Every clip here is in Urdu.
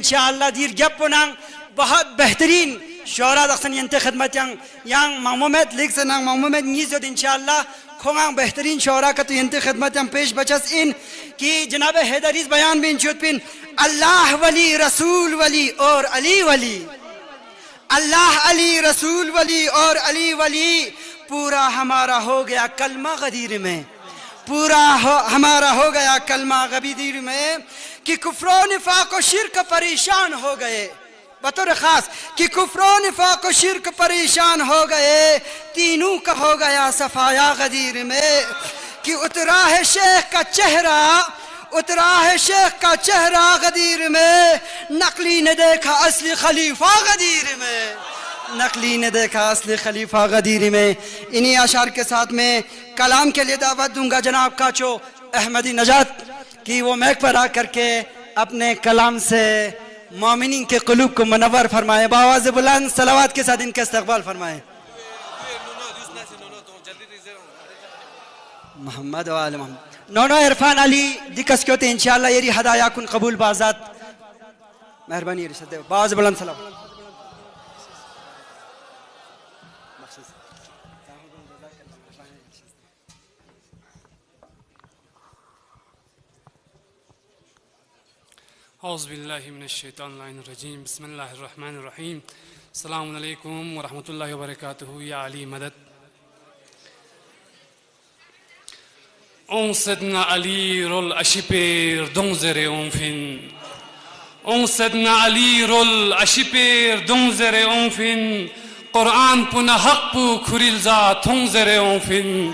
انشاءاللہ دیر گپ نang بہت بہترین شعرا دخن ینت خدمت yang محمد لیک سے نang محمد نیزود انشاءاللہ کھونgang بہترین شعرا کا تو ینت خدمت پیش بچس ان کی جناب حیدریز بیان بھی انچوت پین اللہ ولی رسول ولی اور علی ولی اللہ علی رسول ولی اور علی ولی پورا ہمارا ہو گیا کلمہ غدیر میں پورا ہمارا ہو گیا کلمہ غدیر میں کہ کفر و نفاق و شرک پریشان ہو گئے بطور خاص کہ کفر و نفاق و شرک پریشان ہو گئے تینوں کا ہو گیا صفایا غدیر میں کہ اترا ہے شیخ کا چہرہ اترا ہے شیخ کا چہرہ غدیر میں نقلی نے دیکھا اصلی خلیفہ غدیر میں نقلی نے دیکھا اصلی خلیفہ غدیر میں انہی اشعار کے ساتھ میں کلام کے لیے دعوت دوں گا جناب کاچو احمدی نجات کہ وہ میک پر آ کر کے اپنے کلام سے مومنین کے قلوب کو منور فرمائے بآواز بلند صلوات کے ساتھ ان کا استقبال فرمائے محمد و آل محمد نونو عرفان علی دکس کیوتے انشاءاللہ یری ہدایہ کن قبول بازات مہربانی رشد دے بآواز بلند صلوات اعوذ باللہ من الشیطان اللعین الرجیم بسم اللہ الرحمن الرحیم السلام علیکم ورحمۃ اللہ وبرکاتہ یا علی مدد اون سیدنا علی رول اشیپیر دونزر اونفین اون سیدنا علی رول اشیپیر دونزر اونفین قرآن پنہ حق پو کھریلزا تھونزر اونفین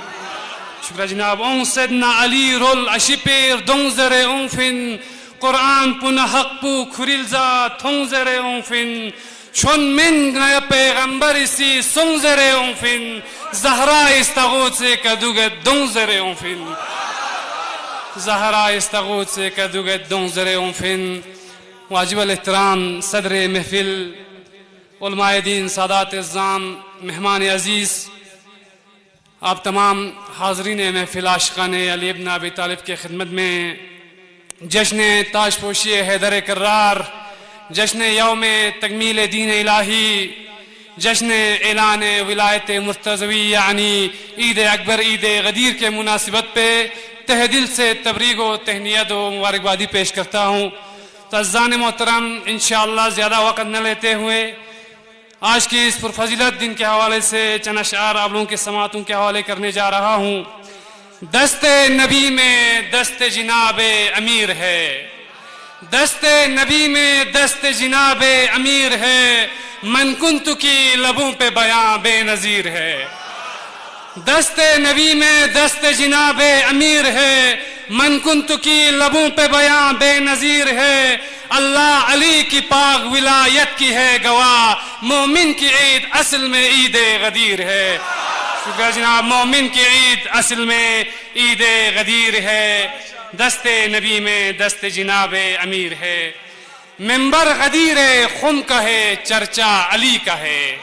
شکرہ جناب اون سیدنا علی رول اشیپیر دونزر اونفین قرآن پنہ حق پو کھریلزا تھونزر اونفین چون من گنایا پیغمبر اسی سنزر اونفین زہرا استغوت سے کدوگت دونزر اونفین زہرا استغوت سے کدوگت دونزر اونفین واجب الاحترام صدر محفل علماء دین سادات اعظام مہمان عزیز آپ تمام حاضرین محفل عاشقان علی ابن ابی طالب کے خدمت میں جشن تاج پوشی حیدر کرار جشن یوم تکمیل دین الہی جشن اعلان ولایت مرتضوی یعنی عید اکبر عید غدیر کے مناسبت پہ تہ دل سے تبریک و تہنیت و مبارکبادی پیش کرتا ہوں تو عزیزان محترم انشاءاللہ زیادہ وقت نہ لیتے ہوئے آج کی اس پرفضیلت دن کے حوالے سے چند اشعار آپ لوگوں کے سماعتوں کے حوالے کرنے جا رہا ہوں دست نبی میں دست جناب امیر ہے دست نبی میں دست جناب امیر ہے من کنت کی لبوں پہ بیاں بے نظیر ہے دست نبی میں دست جناب امیر ہے من کنت کی لبوں پہ بیاں بے نظیر ہے اللہ علی کی پاک ولایت کی ہے گواہ مومن کی عید اصل میں عید غدیر ہے شکر جناب مومن کی عید اصل میں عید غدیر ہے دست نبی میں دست جناب امیر ہے منبر غدیر خم کا ہے چرچا علی کا ہے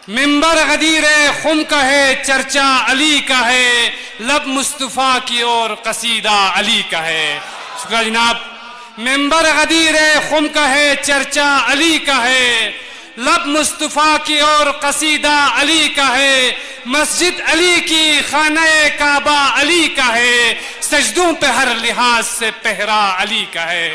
منبر غدیر خم کا ہے چرچا علی کا ہے لب مصطفیٰ کی اور قصیدہ علی کا ہے شکر جناب منبر غدیر خم کا ہے چرچا علی کا ہے لب مصطفیٰ کی اور قصیدہ علی کا ہے مسجد علی کی خانہ کعبہ علی کا ہے سجدوں پہ ہر لحاظ سے پہرا علی کا ہے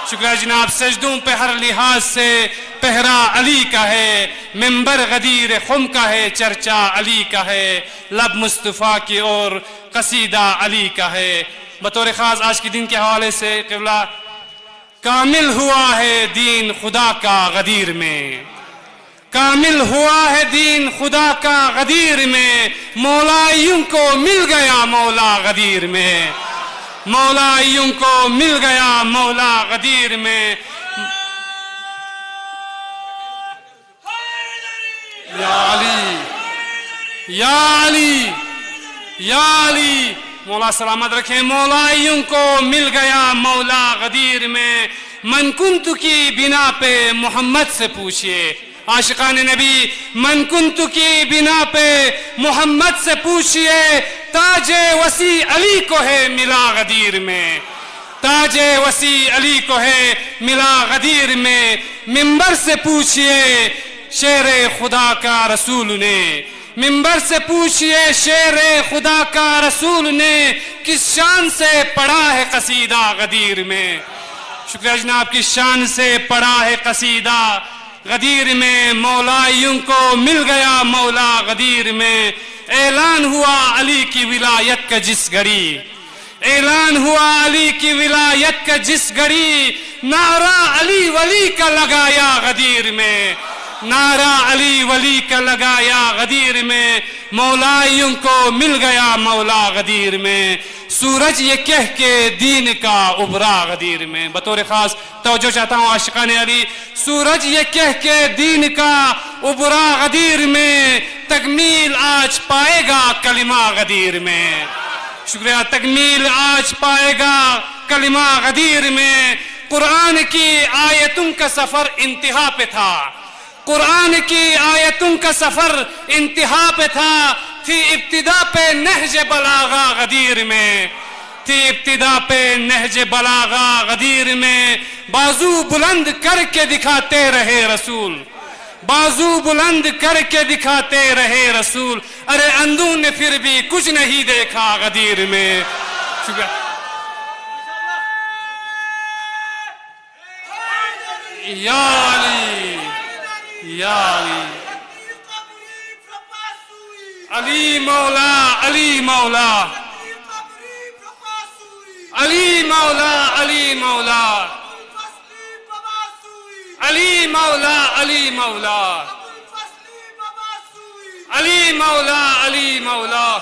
شکریہ جناب سجدوں پہ ہر لحاظ سے پہرا علی کا ہے منبر غدیر خم کا ہے چرچا علی کا ہے لب مصطفیٰ کی اور قصیدہ علی کا ہے بطور خاص آج کے دن کے حوالے سے قبلہ کامل ہوا ہے دین خدا کا غدیر میں کامل ہوا ہے دین خدا کا غدیر میں مولا یوں کو مل گیا مولا غدیر میں مولا یوں کو مل گیا مولا غدیر میں یا علی یا علی یا علی مولا سلامت رکھیں مولا یوں کو مل گیا مولا غدیر میں من کنت کی بنا پہ محمد سے پوچھئے عاشقان نبی من کنت کی بنا پہ محمد سے پوچھئے تاج وسیع علی کو ہے ملا غدیر میں تاج وسیع علی کو ہے ملا غدیر میں، منبر سے پوچھئے شیر خدا کا رسول نے، منبر سے پوچھئے شیر خدا کا رسول نے، کس شان سے پڑھا ہے قصیدہ غدیر میں۔ شکریہ جناب، کس شان سے پڑھا ہے قصیدہ غدیر میں، مولا یوں کو مل گیا مولا غدیر میں۔ اعلان ہوا علی کی ولایت کا جس گھڑی، اعلان ہوا علی کی ولایت کا جس گھڑی، نعرہ علی ولی کا لگایا غدیر میں، نعرہ علی ولی کا لگایا غدیر میں، مولا یوں کو مل گیا مولا غدیر میں، سورج یہ کہہ کے دین کا ابھرا غدیر میں۔ بطور خاص توجہ چاہتا ہوں عاشقان علی، سورج یہ کہہ کے دین کا ابھرا غدیر میں، تکمیل آج پائے گا کلمہ غدیر میں۔ شکریہ، تکمیل آج پائے گا کلمہ غدیر میں۔ قرآن کی آیتوں کا سفر انتہا پہ تھا، قرآن کی آیتوں کا سفر انتہا پہ تھا، تھی ابتدا پہ نہج بلاغہ غدیر میں، تھی ابتدا پہ نہج بلاغہ غدیر میں، بازو بلند کر کے دکھاتے رہے رسول، بازو بلند کر کے دکھاتے رہے رسول، ارے اندھوں نے پھر بھی کچھ نہیں دیکھا غدیر میں۔ شکریہ۔ یا علی یا علی، علی مولا علی مولا، علی مولا علی مولا، علی مولا علی مولا، علی مولا علی مولا،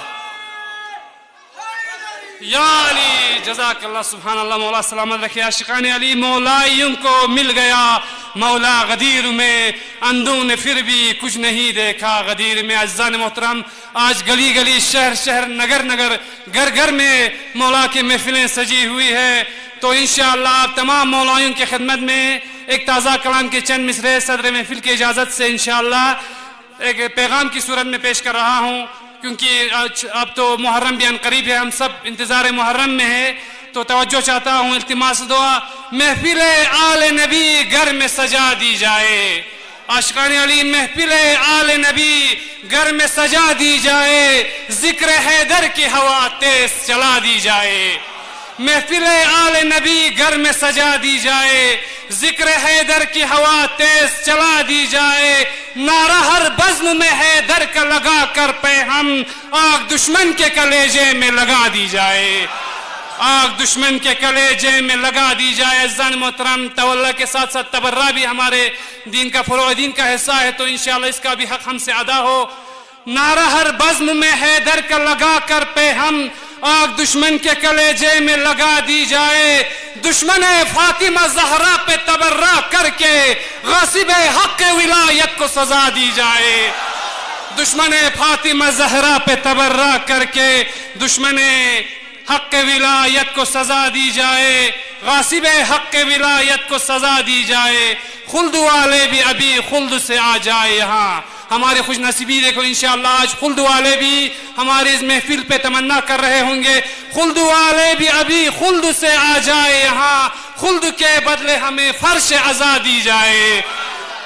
یا علی جزاک اللہ، سبحان اللہ، مولا سلامت رکھے عاشقان علی۔ مولا یوں کو مل گیا مولا غدیر میں، اندھوں نے پھر بھی کچھ نہیں دیکھا غدیر میں۔ عزیزان محترم، آج گلی گلی شہر شہر نگر نگر گھر گھر میں مولا کی محفلیں سجی ہوئی ہے، تو انشاءاللہ آپ تمام مولایوں کی خدمت میں ایک تازہ کلام کے چند مصرعے صدر محفل کی اجازت سے انشاءاللہ ایک پیغام کی صورت میں پیش کر رہا ہوں، کیونکہ اب تو محرم بھی قریب ہے، ہم سب انتظار محرم میں ہے، تو توجہ چاہتا ہوں، التماس دعا، محفل آل نبی گھر میں سجا دی جائے، عاشقان علی محفل آل نبی گھر میں سجا دی جائے، ذکر حیدر کی ہوا تیز چلا دی جائے، محفل آل نبی گھر میں سجا دی جائے، ذکر حیدر کی ہوا تیز چلا دی جائے، نعرہ ہر بزم میں حیدر کا لگا کر پہ ہم آگ دشمن کے کلیجے میں لگا دی جائے، آگ دشمن کے کلیجے میں لگا دی جائے۔ عزیزان محترم، تولہ کے ساتھ ساتھ تبرہ بھی ہمارے دین کا فروغ دین کا حصہ ہے، تو انشاءاللہ اس کا بھی حق ہم سے ادا ہو۔ نعرہ ہر بزم میں حیدر کا لگا کر پہ ہم آگ دشمن کے کلیجے میں لگا دی جائے، دشمن فاطمہ زہرا پہ تبرہ کر کے غاصب حق ولایت کو سزا دی جائے، دشمن فاطمہ زہرا پہ تبرہ کر کے دشمن حق ولایت کو سزا دی جائے، غاصب حق ولایت کو سزا دی جائے، خلد والے بھی ابھی خلد سے آ جائے یہاں۔ ہمارے خوش نصیبی دیکھو انشاءاللہ آج خلد والے بھی ہمارے اس محفل پہ تمنا کر رہے ہوں گے، خلد والے بھی ابھی خلد سے آ جائے یہاں، خلد کے بدلے ہمیں فرش عزا دی جائے۔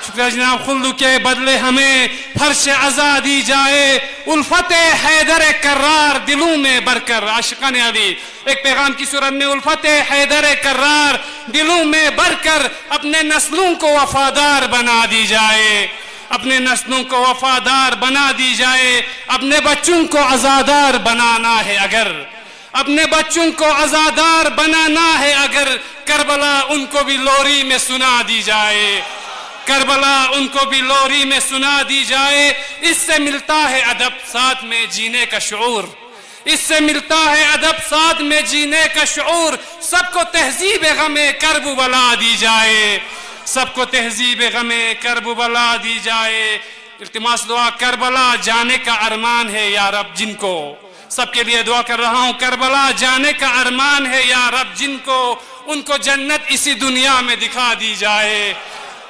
شکریہ جناب، خلد کے بدلے ہمیں فرش عزا دی جائے، الفت حیدر کرار دلوں میں بر کر، عاشقان علی ایک پیغام کی صورت میں، الفت حیدر کرار دلوں میں بر کر اپنے نسلوں کو وفادار بنا دی جائے، اپنے نسلوں کو وفادار بنا دی جائے، اپنے بچوں کو عزادار بنانا ہے اگر، اپنے بچوں کو عزادار بنانا ہے اگر، کربلا ان کو بھی لوری میں سنا دی جائے، کربلا ان کو بھی لوری میں سنا دی جائے۔ اس سے ملتا ہے ادب ساتھ میں جینے کا شعور، اس سے ملتا ہے ادب ساتھ میں جینے کا شعور، سب کو تہذیب غم کرب بلا دی جائے، سب کو تہذیب غم کرب بلا دی جائے۔ التماس دعا، کربلا جانے کا ارمان ہے یا رب جن کو، سب کے لیے دعا کر رہا ہوں، کربلا جانے کا ارمان ہے یا رب جن کو، ان کو جنت اسی دنیا میں دکھا دی جائے،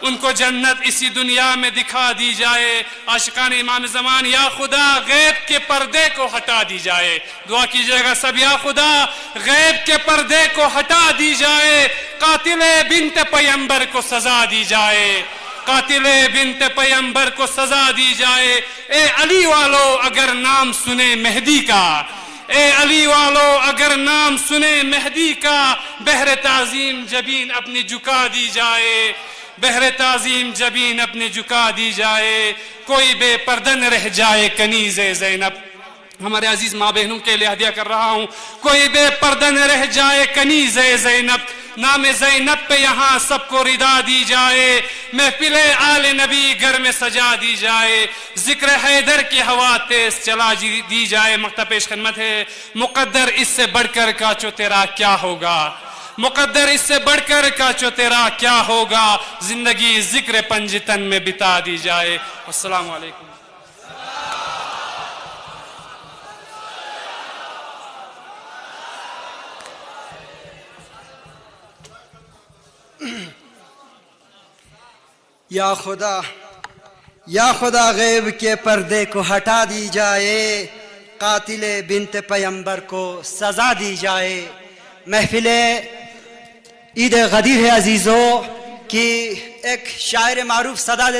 ان کو جنت اسی دنیا میں دکھا دی جائے. عاشقان امام زمان یا خدا غیب کے پردے کو ہٹا دی جائے. دعا کیجئے گا سب, یا خدا غیب کے پردے کو ہٹا دی جائے, قاتل بنت پیمبر کو سزا دی جائے, قاتل بنت پیمبر کو سزا دی جائے. اے علی والو اگر نام سنے مہدی کا, اے علی والو اگر نام سنے مہدی کا, بہر تعظیم جبین اپنی جھکا دی جائے, بہر تعظیم جبین اپنی جھکا دی جائے. کوئی بے پردن رہ جائے کنیز زینب, ہمارے عزیز ماں بہنوں کے لیے ہدیہ کر رہا ہوں. کوئی بے پردن رہ جائے کنیز زینب, نام زینب پہ یہاں سب کو ردا دی جائے. محفل آل نبی گھر میں سجا دی جائے, ذکر حیدر کی ہوا تیز چلا دی جائے. مکتب پیش خدمت ہے, مقدر اس سے بڑھ کر کاچو تیرا کیا ہوگا, مقدر اس سے بڑھ کر کاچو تیرا کیا ہوگا. زندگی ذکر پنجتن میں بتا دی جائے. السلام علیکم. یا خدا, یا خدا غیب کے پردے کو ہٹا دی جائے, قاتل بنت پیمبر کو سزا دی جائے. محفل عید غدیر ہے عزیزو کی ایک شاعر معروف صدا دیتے